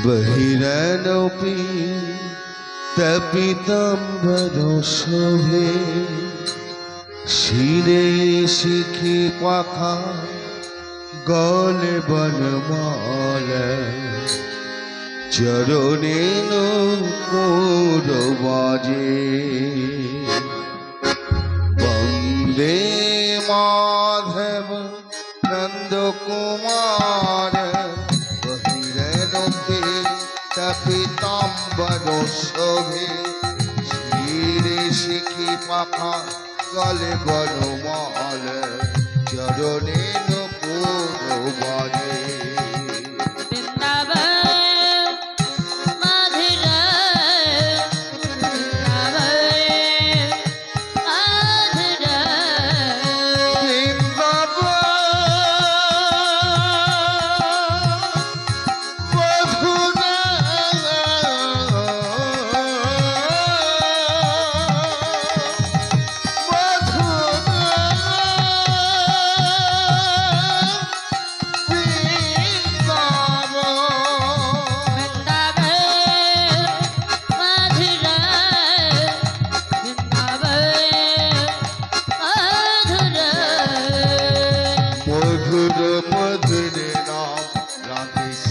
बहिरनोऽपि तपिताम्बरो शोभे शिरे शिखि पाखा गले बनमाला चरणे नूपुर बाजे वन्दे माधव नंद कुमार बहिरनोऽपि तपिताम्बरो शोभे शिरे शिखि पाखा गले बनमाला चरणे नूपुर बाजे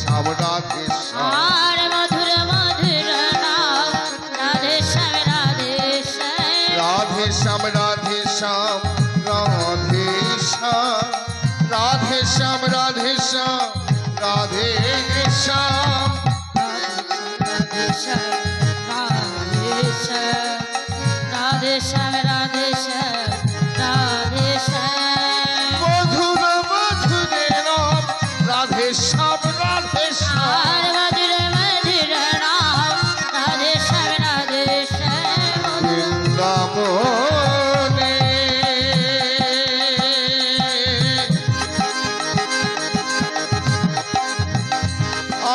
श्याम राधे श्याम राधे श्याम राधे श्याम राधे श्याम राधे श्याम राधे श्याम राधे श्याम राधे श्याम राधे श्याम राधे श्याम मधुर मधुर नाम राधे श्याम राधे श्याम मधुर मधुर नाम राधे श्याम राधे श्याम वृंदावने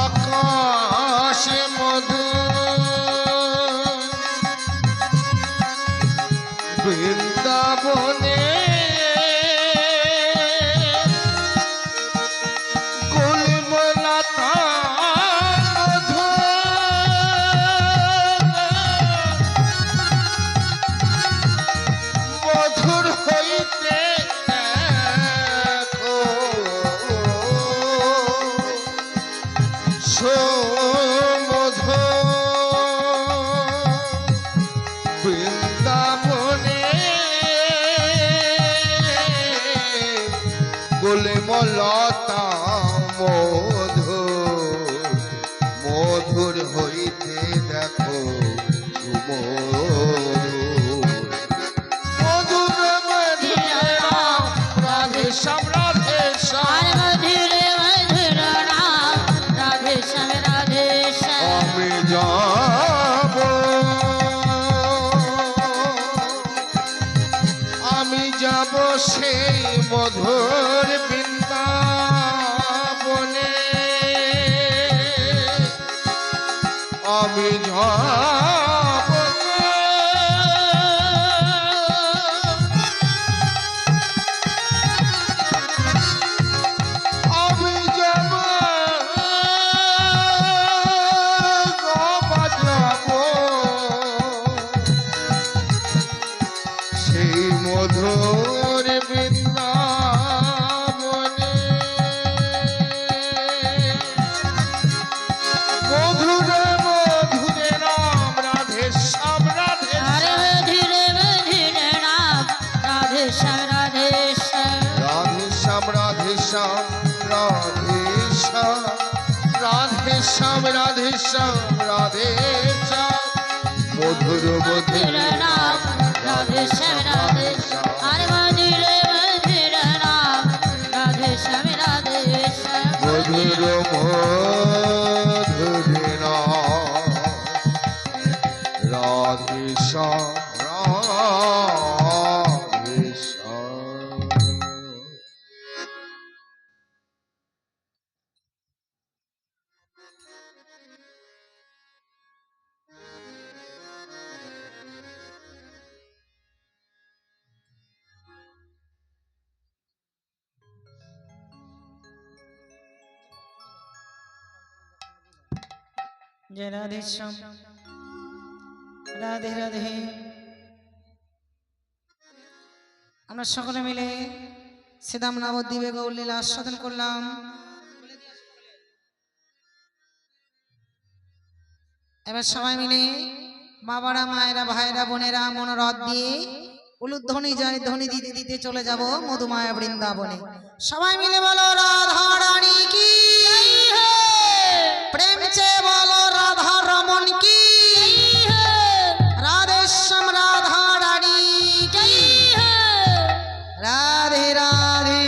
आकाश मधु वृंदावने गुलमलता মধুর হইতে দেখো সমধু বৃন্দাবনে গুলমলতা মধু মধুর হইতে দেখো श्याम राधे श्याम मधुर मधुर नाम राधे श्याम राधे श्याम আমি যাব সেই মধুর বৃন্দাবনে আমি যাব মধুর বৃন্দাবনে মধুর মধুর নাম রাধে শ্যাম রাধে মধুর মধুর নাম রাধে শ্যাম রাধে শ্যাম রাধে শ্যাম রাধে শ্যাম রাধে শ্যাম রাধে শ্যাম রাধে শ্যাম রাধে শ্যাম মধুর মধুর নাম রাধে শ্যাম রাধে আর মধুর মধুর নাম রাধে শ্যাম রাধে শ্যাম মধুর মধুর নাম রাধে শ্যাম রাধে শ্যাম जय राधे श्याम राधे राधे আমরা সকলে মিলে শ্রীদাম নবদ্বীপে গৌরলীলা আস্বাদন করলাম। এবার সবাই মিলে বাবারা মায়েরা ভাইরা বোনেরা মনোরথ দিয়ে উলুধ্বনি জয়ধ্বনি দিতে দিতে চলে যাব মধুমায়া বৃন্দাবনে। সবাই মিলে বলো রাধা রানী কি প্রেম চে বলো রাধা রমন কি রাধে শ্যাম রাধা রানী কি রাধে রাধে।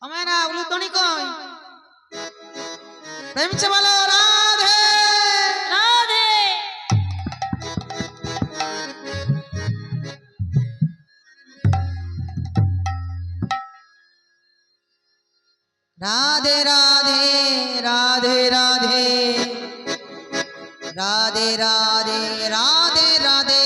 আমারা উলুধ্বনি কই প্রেম চে বলো রাধে রাধে राधे राधे राधे राधे राधे राधे राधे राधे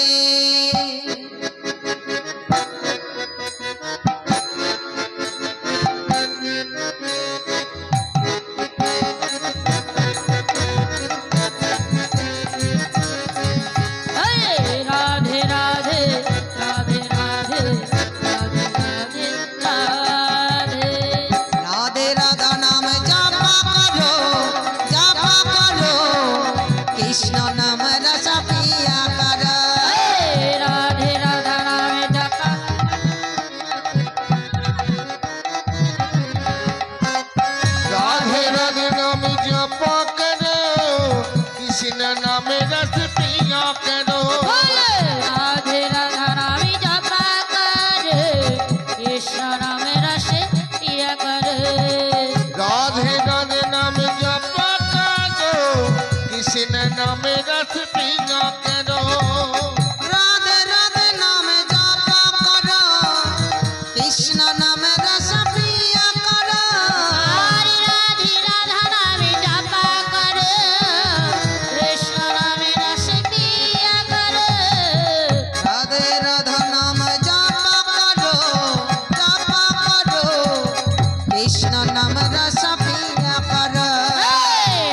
हे राधे राधे राधे राधे राधे राधे राधे राधे राधा नाम जापा करो कृष्ण नाम रस पिया करो। हे राधे राधा नाम जपा राधे राधे नाम जप करो कृष्ण नाम रस पिया करो। राधे राधा नाम जपा कर कृष्ण नाम रस पिया कर राधे राधे नाम जप करो कृष्ण नाम रस पिया करो। राधे राधे नाम जापा करो कृष्ण नाम रस पिया करो। हरे राधे राधा नाम जपा कर कृष्ण नाम रस पिया कर राधे राधा नाम जापा करो कृष्ण नाम रस पिया करो।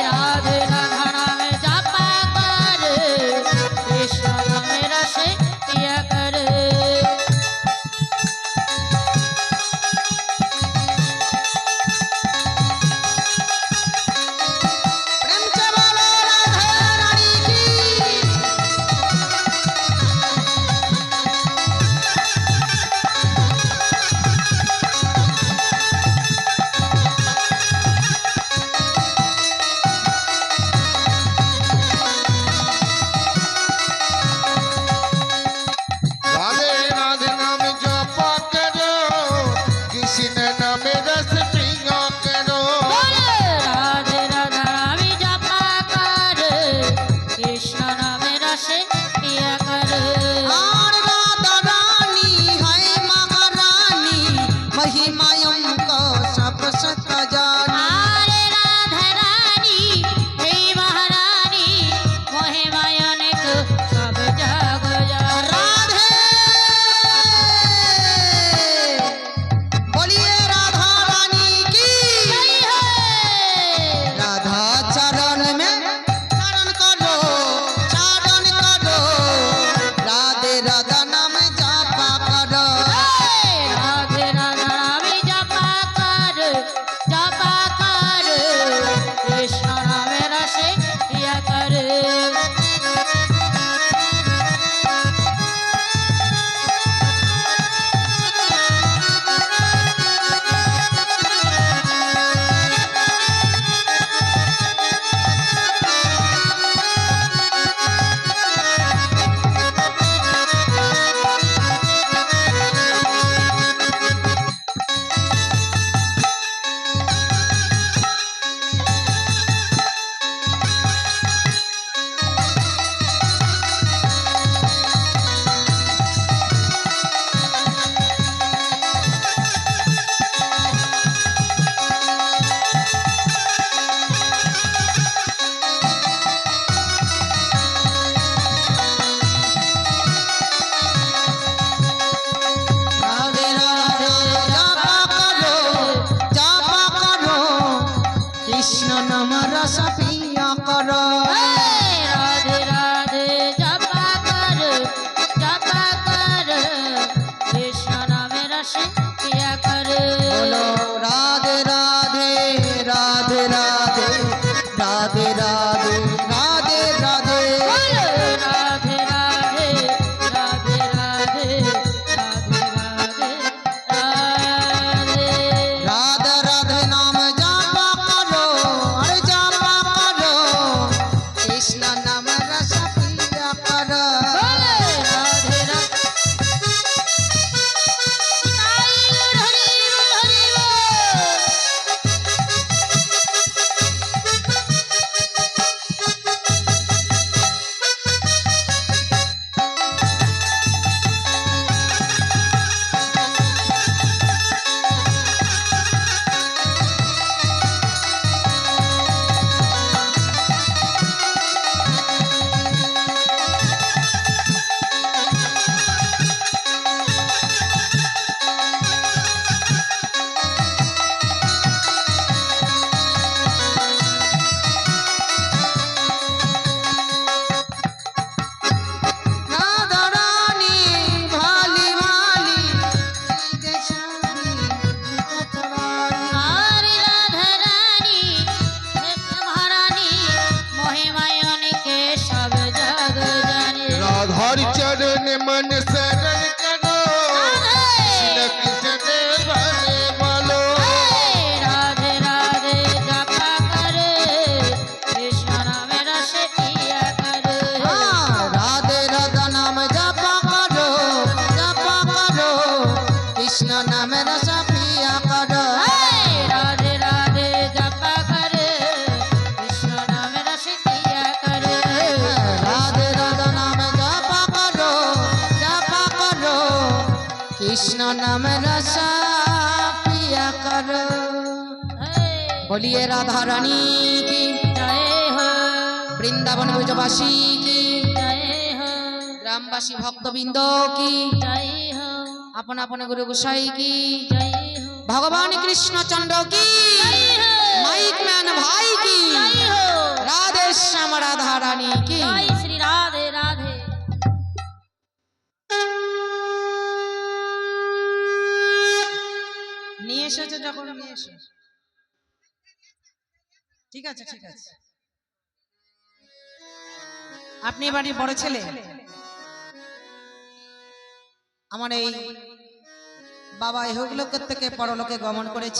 राधे राधा नाम जपा कर कृष्ण नाम रस पिया कर प्रेम से बोलो राधा रानी की राधे राधे नाम जप करो कृष्ण नाम रस पिया करो। राधे राधा नाम जपा कर कृष्ण नाम रस पिया कर और राधा रानी है महारानी महिमायम को सब सत जानी। आरे राधा रानी हे महारानी मोहे मायनिक सब जग जान राधे बोलिए राधा रानी नाम रसा पिया करो बोलिए राधा रानी की जय हो वृंदावन ब्रजवासी की जय हो ग्रामवासी भक्तबिंद की जय हो अपन अपन गुरु गोसाई की जय हो भगवान कृष्ण चंद्र की माइक मैन भाई की जय हो राधे श्याम राधा रानी की जय श्री राधे राधे নিয়ে এসেছে যখন নিয়ে এসো ঠিক আছে আপনি বাড়ির বড় ছেলে আমার এই বাবা ইহলোক থেকে পরলোকে গমন করেছে